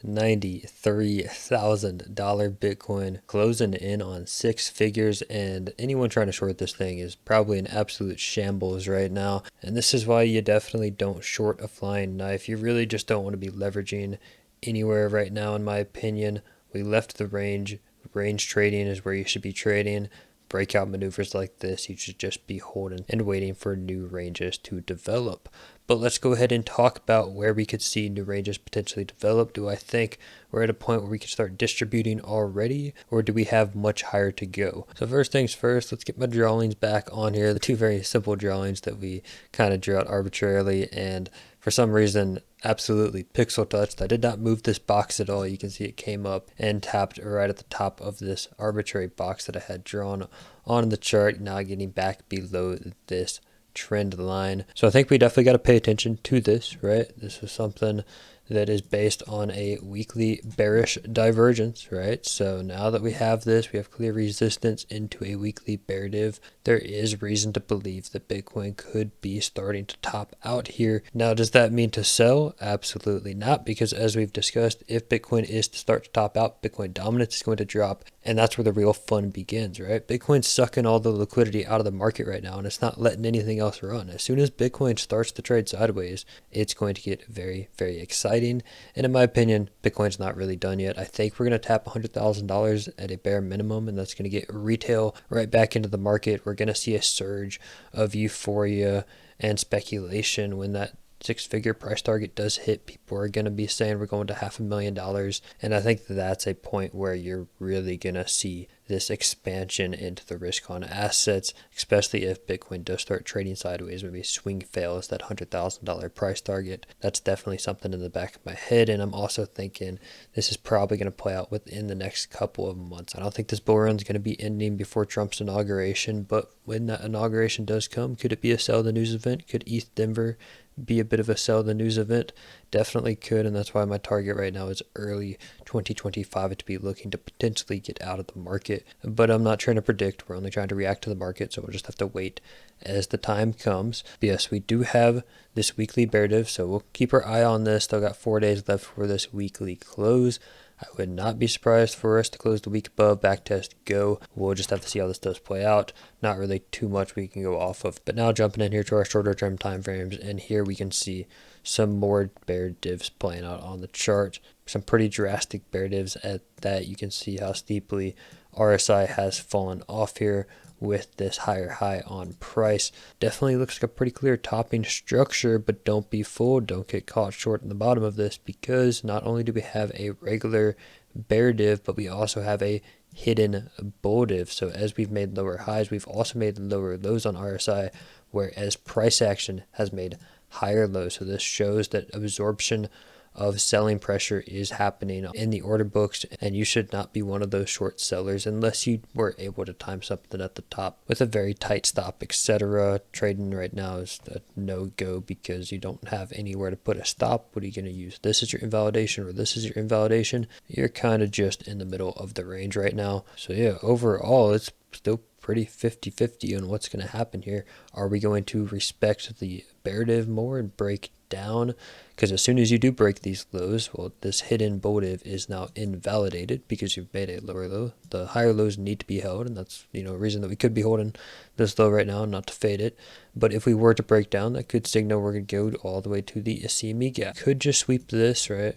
$93,000 Bitcoin, closing in on six figures, and anyone trying to short this thing is probably an absolute shambles right now. And this is why you definitely don't short a flying knife. You really just don't want to be leveraging anywhere right now, in my opinion. We left the range. Range trading is where you should be trading. Breakout maneuvers like this, you should just be holding and waiting for new ranges to develop. But let's go ahead and talk about where we could see new ranges potentially develop. Do I think we're at a point where we can start distributing already, or do we have much higher to go? So first things first, let's get my drawings back on here. The two very simple drawings that we kind of drew out arbitrarily, and for some reason absolutely pixel touched. I did not move this box at all. You can see it came up and tapped right at the top of this arbitrary box that I had drawn on the chart, now getting back below this trend line. So I think we definitely got to pay attention to this, right? This is something that is based on a weekly bearish divergence, right? So now that we have this, we have clear resistance into a weekly bear div. There is reason to believe that Bitcoin could be starting to top out here. Now, does that mean to sell? Absolutely not, because as we've discussed, if Bitcoin is to start to top out, Bitcoin dominance is going to drop, and that's where the real fun begins, right? Bitcoin's sucking all the liquidity out of the market right now, and it's not letting anything else run. As soon as Bitcoin starts to trade sideways, it's going to get very, very exciting. And in my opinion, Bitcoin's not really done yet. I think we're going to tap $100,000 at a bare minimum, and that's going to get retail right back into the market. We're going to see a surge of euphoria and speculation when that six-figure price target does hit. People are going to be saying we're going to $500,000, and I think that's a point where you're really going to see this expansion into the risk on assets, especially if Bitcoin does start trading sideways, maybe swing fails that $100,000 price target. That's definitely something in the back of my head, and I'm also thinking this is probably going to play out within the next couple of months. I don't think this bull run is going to be ending before Trump's inauguration, but when that inauguration does come, could it be a sell the news event? Could ETH Denver be a bit of a sell the news event? Definitely could, and that's why my target right now is early 2025 to be looking to potentially get out of the market. But I'm not trying to predict. We're only trying to react to the market, so we'll just have to wait as the time comes. But yes, we do have this weekly bear div, so we'll keep our eye on this. Still got 4 days left for this weekly close. I would not be surprised for us to close the week above, backtest, go. We'll just have to see how this does play out. Not really too much we can go off of. But now jumping in here to our shorter term time frames, and here we can see some more bear divs playing out on the chart. Some pretty drastic bear divs at that. You can see how steeply RSI has fallen off here with this higher high on price. Definitely looks like a pretty clear topping structure, but don't be fooled. Don't get caught short in the bottom of this, because not only do we have a regular bear div, but we also have a hidden bull div. So as we've made lower highs, we've also made lower lows on RSI, whereas price action has made higher lows. So this shows that absorption of selling pressure is happening in the order books, and you should not be one of those short sellers unless you were able to time something at the top with a very tight stop, etc. Trading right now is a no-go because you don't have anywhere to put a stop. What are you going to use? This is your invalidation, or this is your invalidation? You're kind of just in the middle of the range right now. So yeah, overall it's still pretty 50-50 on what's going to happen here. Are we going to respect the bear div more and break down? Because as soon as you do break these lows, well, this hidden bull div is now invalidated because you've made a lower low. The higher lows need to be held, and that's a reason that we could be holding this low right now, not to fade it. But if we were to break down, that could signal we're going to go all the way to the CME gap. Could just sweep this, right?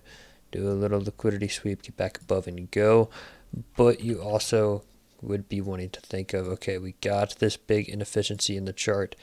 Do a little liquidity sweep, get back above and go. But you also would be wanting to think of, okay, we got this big inefficiency in the chart.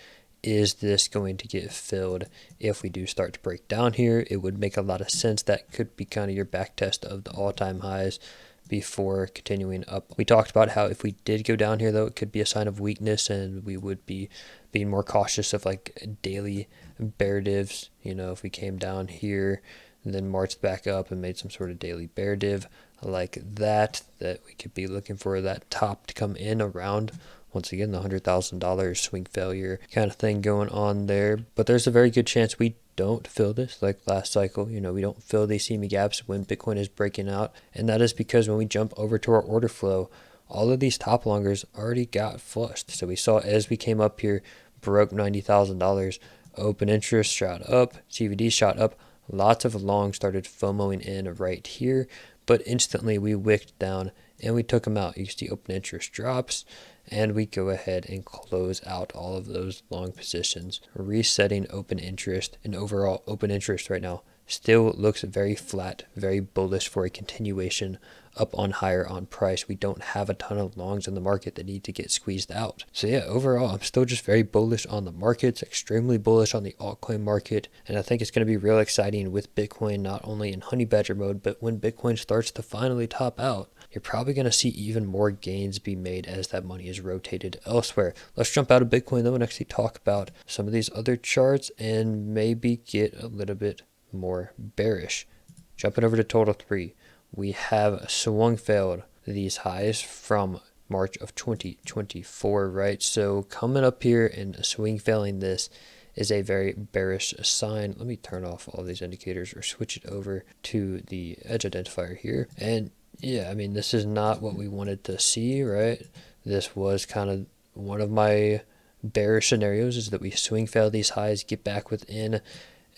Is this going to get filled if we do start to break down here? It would make a lot of sense. That could be kind of your back test of the all-time highs before continuing up. We talked about how if we did go down here, though, it could be a sign of weakness, and we would be being more cautious of like daily bear divs. If we came down here and then marched back up and made some sort of daily bear div like that we could be looking for that top to come in around, once again, the $100,000 swing failure kind of thing going on there. But there's a very good chance we don't fill this like last cycle. We don't fill these CME gaps when Bitcoin is breaking out. And that is because when we jump over to our order flow, all of these top longers already got flushed. So we saw as we came up here, broke $90,000, open interest shot up, CVD shot up, lots of longs started FOMOing in right here, but instantly we wicked down and we took them out. You see open interest drops, and we go ahead and close out all of those long positions, resetting open interest. And overall open interest right now still looks very flat, very bullish for a continuation up on higher on price. We don't have a ton of longs in the market that need to get squeezed out. So yeah, overall, I'm still just very bullish on the markets, extremely bullish on the altcoin market. And I think it's going to be real exciting with Bitcoin, not only in honey badger mode, but when Bitcoin starts to finally top out, you're probably going to see even more gains be made as that money is rotated elsewhere. Let's jump out of Bitcoin though and actually talk about some of these other charts and maybe get a little bit more bearish. Jumping over to Total 3, we have swung failed these highs from March of 2024, right? So coming up here and swing failing this is a very bearish sign. Let me turn off all these indicators or switch it over to the edge identifier here. And yeah, I mean, this is not what we wanted to see, right? This was kind of one of my bearish scenarios, is that we swing fail these highs, get back within,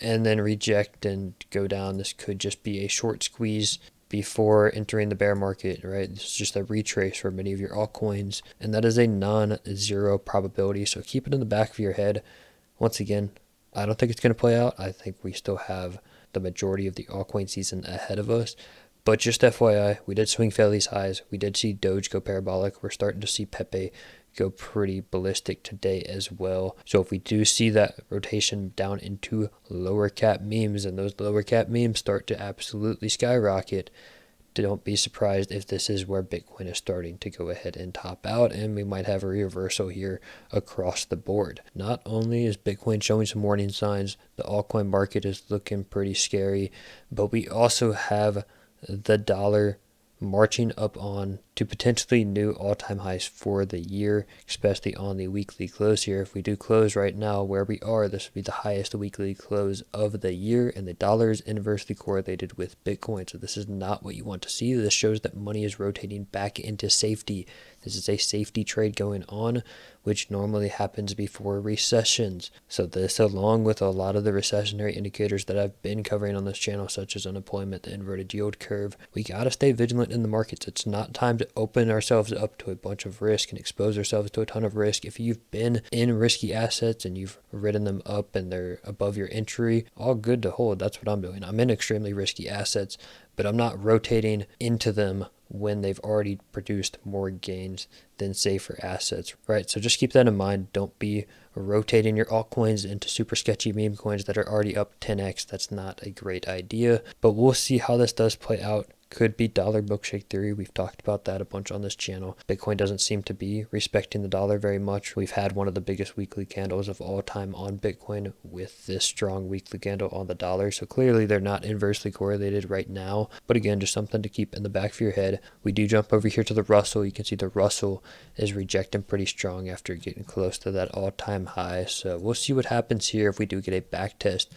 and then reject and go down. This could just be a short squeeze before entering the bear market, right? This is just a retrace for many of your altcoins, and that is a non-zero probability. So keep it in the back of your head. Once again, I don't think it's going to play out. I think we still have the majority of the altcoin season ahead of us. But just FYI, we did swing fail these highs. We did see Doge go parabolic. We're starting to see Pepe go pretty ballistic today as well. So if we do see that rotation down into lower cap memes, and those lower cap memes start to absolutely skyrocket, don't be surprised if this is where Bitcoin is starting to go ahead and top out, and we might have a reversal here across the board. Not only is Bitcoin showing some warning signs, the altcoin market is looking pretty scary, but we also have the dollar marching up on to potentially new all-time highs for the year, especially on the weekly close here. If we do close right now where we are, this would be the highest weekly close of the year, and the dollar is inversely correlated with Bitcoin. So this is not what you want to see. This shows that money is rotating back into safety. This is a safety trade going on, which normally happens before recessions. So this, along with a lot of the recessionary indicators that I've been covering on this channel, such as unemployment, the inverted yield curve, we got to stay vigilant in the markets. It's not time to open ourselves up to a bunch of risk and expose ourselves to a ton of risk. If you've been in risky assets and you've ridden them up and they're above your entry, all good to hold. That's what I'm doing. I'm in extremely risky assets, but I'm not rotating into them when they've already produced more gains than safer assets, right? So just keep that in mind. Don't be rotating your altcoins into super sketchy meme coins that are already up 10x. That's not a great idea, but we'll see how this does play out. Could be dollar milkshake theory. We've talked about that a bunch on this channel. Bitcoin doesn't seem to be respecting the dollar very much. We've had one of the biggest weekly candles of all time on Bitcoin with this strong weekly candle on the dollar. So clearly they're not inversely correlated right now. But again, just something to keep in the back of your head. We do jump over here to the Russell. You can see the Russell is rejecting pretty strong after getting close to that all-time high. So we'll see what happens here if we do get a back test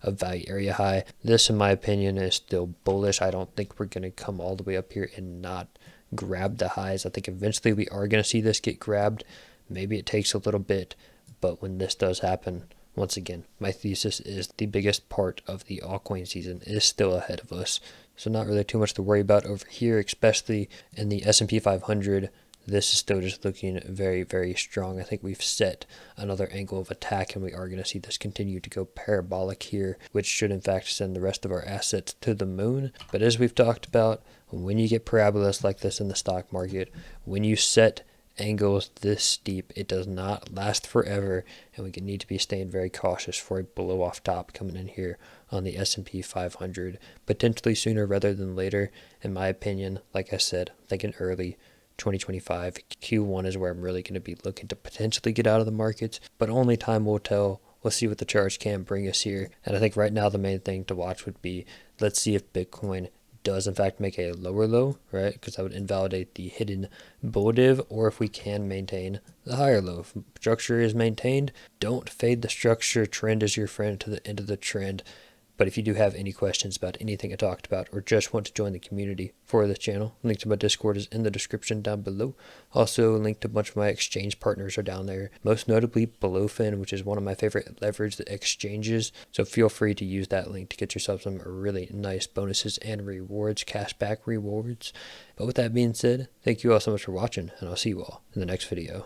of value area high. This, in my opinion, is still bullish. I don't think we're going to come all the way up here and not grab the highs. I think eventually we are going to see this get grabbed. Maybe it takes a little bit, but when this does happen, once again, my thesis is the biggest part of the altcoin season is still ahead of us. So not really too much to worry about over here, especially in the S&P 500. This is still just looking very, very strong. I think we've set another angle of attack, and we are going to see this continue to go parabolic here, which should in fact send the rest of our assets to the moon. But as we've talked about, when you get parabolas like this in the stock market, when you set angles this steep, it does not last forever, and we need to be staying very cautious for a blow off top coming in here on the S&P 500, potentially sooner rather than later, in my opinion. Like I said, thinking early 2025 Q1 is where I'm really going to be looking to potentially get out of the markets, but only time will tell. We'll see what the charts can bring us here. And I think right now the main thing to watch would be, let's see if Bitcoin does in fact make a lower low, right? Because that would invalidate the hidden bull div, or if we can maintain the higher low. If structure is maintained, don't fade the structure. Trend is your friend to the end of the trend. But if you do have any questions about anything I talked about or just want to join the community for this channel, link to my Discord is in the description down below. Also, link to a bunch of my exchange partners are down there, most notably Bluefin, which is one of my favorite leverage exchanges. So feel free to use that link to get yourself some really nice bonuses and rewards, cashback rewards. But with that being said, thank you all so much for watching, and I'll see you all in the next video.